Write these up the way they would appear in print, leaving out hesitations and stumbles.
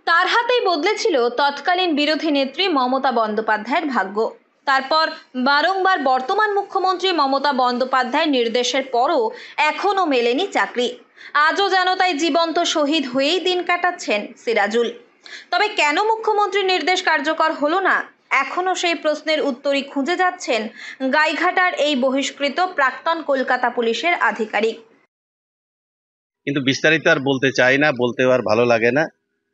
তার হাতেই বদলেছিল তৎকালীন বিরোধী নেত্রী মমতা বন্দ্যোপাধ্যায়ের ভাগ্য। তারপর বারংবার বর্তমান মুখ্যমন্ত্রী মমতা বন্দ্যোপাধ্যায়ের নির্দেশের পরও এখনো মেলেনি চাকরি। আজও যেন তাই জীবন্ত শহীদ হয়েই দিন কাটাচ্ছেন সিরাজুল। তবে কেন মুখ্যমন্ত্রীর নির্দেশ কার্যকর হলো না, এখনো সেই প্রশ্নের উত্তরই খুঁজে যাচ্ছেন গাইঘাটার এই বহিষ্কৃত প্রাক্তন কলকাতা পুলিশের আধিকারিক। কিন্তু বিস্তারিত আর বলতে চাই না, বলতেও আর ভালো লাগে না।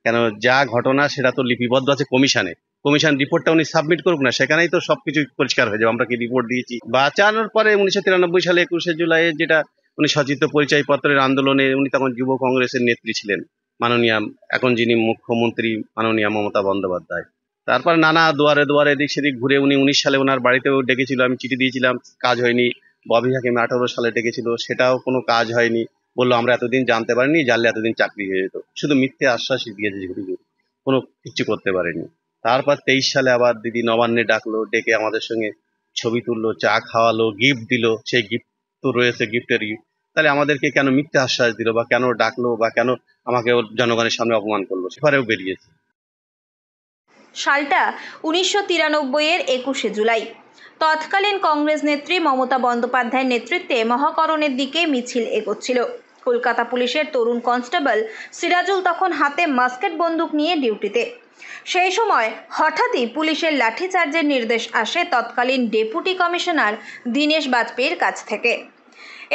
কেন, যা ঘটনা সেটা তো লিপিবদ্ধ আছে কমিশনে। কমিশন রিপোর্টটা উনি সাবমিট করুক না, সেখানেই তো সবকিছু পরিষ্কার হয়ে যাবে আমরা কি রিপোর্ট দিয়েছি। বাঁচানোর পরে 1993 সালে 21শে জুলাই যেটা উনি সচিত্র পরিচয়পত্রের আন্দোলনে উনি তখন যুব কংগ্রেসের নেত্রী ছিলেন, মাননীয়া এখন যিনি মুখ্যমন্ত্রী মাননীয়া মমতা বন্দ্যোপাধ্যায়। তারপর নানা দুয়ারে দুয়ারে এদিক সেদিক ঘুরে উনি 19 সালে ওনার বাড়িতেও ডেকেছিল, আমি চিঠি দিয়েছিলাম, কাজ হয়নি। ববি হাকিম 18 সালে ডেকেছিল, সেটাও কোনো কাজ হয়নি। বললো আমরা এতদিন জানতে পারিনি, জানলে এতদিন চাকরি হয়ে যেত। শুধু মিথ্যে আশ্বাসই দিয়েছে, কোনো কিছু করতে পারেনি। তারপর 23 সালে আবার দিদি নবান্নে ডাকলো, ডেকে আমাদের সঙ্গে ছবি তুললো, চা খাওয়ালো, গিফট দিল। সেই গিফট তো রয়েছে, গিফটের তাহলে আমাদেরকে কেন মিথ্যে আশ্বাস দিল, বা কেন ডাকলো, বা কেন আমাকে ওর জনগণের সামনে অপমান করলো, সেবারেও বেরিয়েছে। সালটা 1993-এর 21শে জুলাই। তৎকালীন কংগ্রেস নেত্রী মমতা বন্দ্যোপাধ্যায়ের নেতৃত্বে মহাকরণের দিকে মিছিল এগোচ্ছিল। কলকাতা পুলিশের তরুণ কনস্টেবল সিরাজুল তখন হাতে মাস্কেট বন্দুক নিয়ে ডিউটিতে। সেই সময় হঠাৎই পুলিশের লাঠিচার্জের নির্দেশ আসে তৎকালীন ডেপুটি কমিশনার দীনেশ বাজপেয়ীর কাছ থেকে।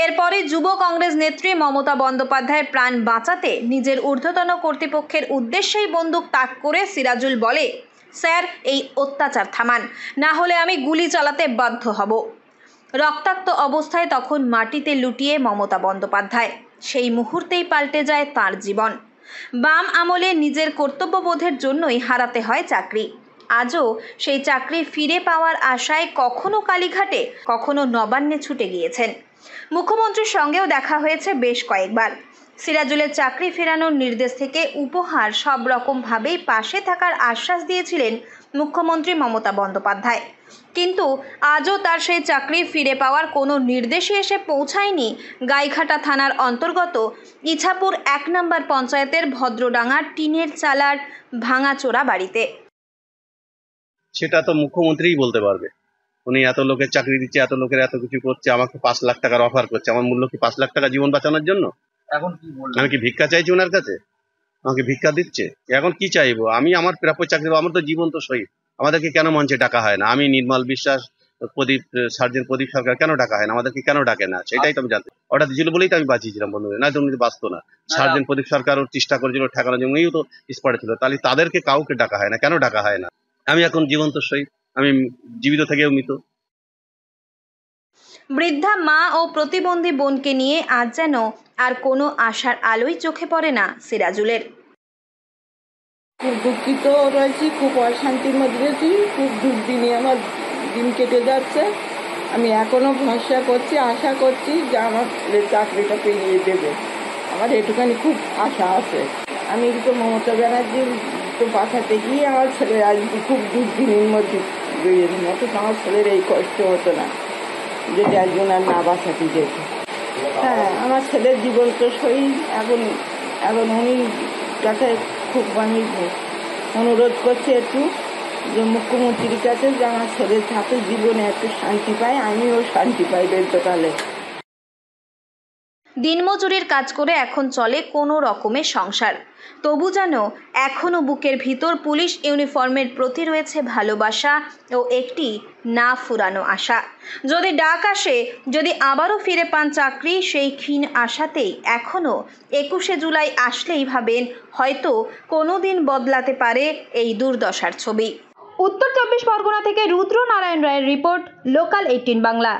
এরপরে যুব কংগ্রেস নেত্রী মমতা বন্দ্যোপাধ্যায়ের প্রাণ বাঁচাতে নিজের ঊর্ধ্বতন কর্তৃপক্ষের উদ্দেশ্যেই বন্দুক তাক করে সিরাজুল বলে, স্যার এই অত্যাচার থামান, না হলে আমি গুলি চালাতে বাধ্য হব। রক্তাক্ত অবস্থায় তখন মাটিতে লুটিয়ে মমতা বন্দ্যোপাধ্যায়। সেই মুহূর্তেই পাল্টে যায় তাঁর জীবন। বাম আমলে নিজের কর্তব্যবোধের জন্যই হারাতে হয় চাকরি। আজও সেই চাকরি ফিরে পাওয়ার আশায় কখনো কালীঘাটে, কখনো নবান্নে ছুটে গিয়েছেন। মুখ্যমন্ত্রীর সঙ্গেও দেখা হয়েছে বেশ কয়েকবার। সিরাজুলের চাকরি ফেরানোর নির্দেশ থেকে উপহার সব রকমভাবেই পাশে থাকার আশ্বাস দিয়েছিলেন মুখ্যমন্ত্রী মমতা বন্দ্যোপাধ্যায়। কিন্তু আজও তার সেই চাকরি ফিরে পাওয়ার কোনো নির্দেশই এসে পৌঁছায়নি গাইঘাটা থানার অন্তর্গত ইছাপুর 1 নম্বর পঞ্চায়েতের ভদ্রডাঙ্গার টিনের চালার ভাঙাচোরা বাড়িতে। সেটা তো মুখ্যমন্ত্রীই বলতে পারবে। উনি এত লোকের চাকরি দিচ্ছে, এত লোকের এত কিছু করছে, আমাকে 5 লাখ টাকার অফার করছে। আমার মূল্য কি 5 লাখ টাকা জীবন বাঁচানোর জন্য? এখন কি বলবো, আমি কি ভিক্ষা চাইছি ওনার কাছে? আমাকে ভিক্ষা দিচ্ছে। এখন কি চাইবো? আমি আমার প্রাপ্য চাকরি, আমার তো জীবন তো শহীদ। আমাদেরকে কেন মঞ্চে ডাকা হয় না? আমি নির্মল বিশ্বাস, প্রদীপ, সার্জেন্ট প্রদীপ সরকার কেন ডাকা হয় না? আমাদেরকে কেন ডাকে না, সেটাই তো আমি জানতে। অর্ডার দিয়েছিল বলেই তো আমি বাঁচিয়েছিলাম বন্ধু, না তো উনি বাঁচতো না। সার্জেন্ট প্রদীপ সরকারও চেষ্টা করেছিল ঠেকানোর জন্য, উনিও তো স্পটে ছিল। তাহলে তাদেরকে কাউকে ডাকা হয় না, কেন ডাকা হয় না? আমি এখন জীবন্ত শহীদ, আমি জীবিত থেকেও মৃত। বৃদ্ধা মা ও প্রতিবন্ধী বোনকে নিয়ে আজ যেন আর কোনো আশার আলোই চোখে পড়ে না সিরাজুলের। খুব দুঃখিত রয়েছি, খুব অশান্তির মধ্যে রয়েছি, খুব দুর্দিনে আমার দিন কেটে যাচ্ছে। আমি এখনো ভরসা করছি, আশা করছি যে আমার ছেলের চাকরিটা পেরিয়ে দেবে। আমার এটুখানি খুব আশা আছে। আমি তো মমতা ব্যানার্জির তো বাঁচাতে গিয়ে আমার ছেলের আজকে খুব দুর্দিনের মধ্যে রয়েছে। অথচ আমার ছেলের এই কষ্ট হতো না যদি একজন আর না বাঁচাতে যেত। হ্যাঁ, আমার ছেলের জীবন তো শহীদ। এখন উনি কাছে খুব আমি অনুরোধ করছি একটু যে মুখ্যমন্ত্রীর কাছে যে আমার ছেলের সাথে জীবনে একটু শান্তি পায়, আমিও শান্তি পাই বেন্তকালে। দিনমজুরির কাজ করে এখন চলে কোনো রকমের সংসার। তবু যেন এখনো বুকের ভিতর পুলিশ ইউনিফর্মের প্রতি রয়েছে ভালোবাসা ও একটি না ফুরানো আশা। যদি ডাক আসে, যদি আবারও ফিরে পান চাকরি, সেই ক্ষীণ আশাতেই এখনো 21শে জুলাই আসলেই ভাবেন হয়তো কোনো দিন বদলাতে পারে এই দুর্দশার ছবি। উত্তর 24 পরগনা থেকে রুদ্র নারায়ণ রায়ের রিপোর্ট, লোকাল 18 বাংলা।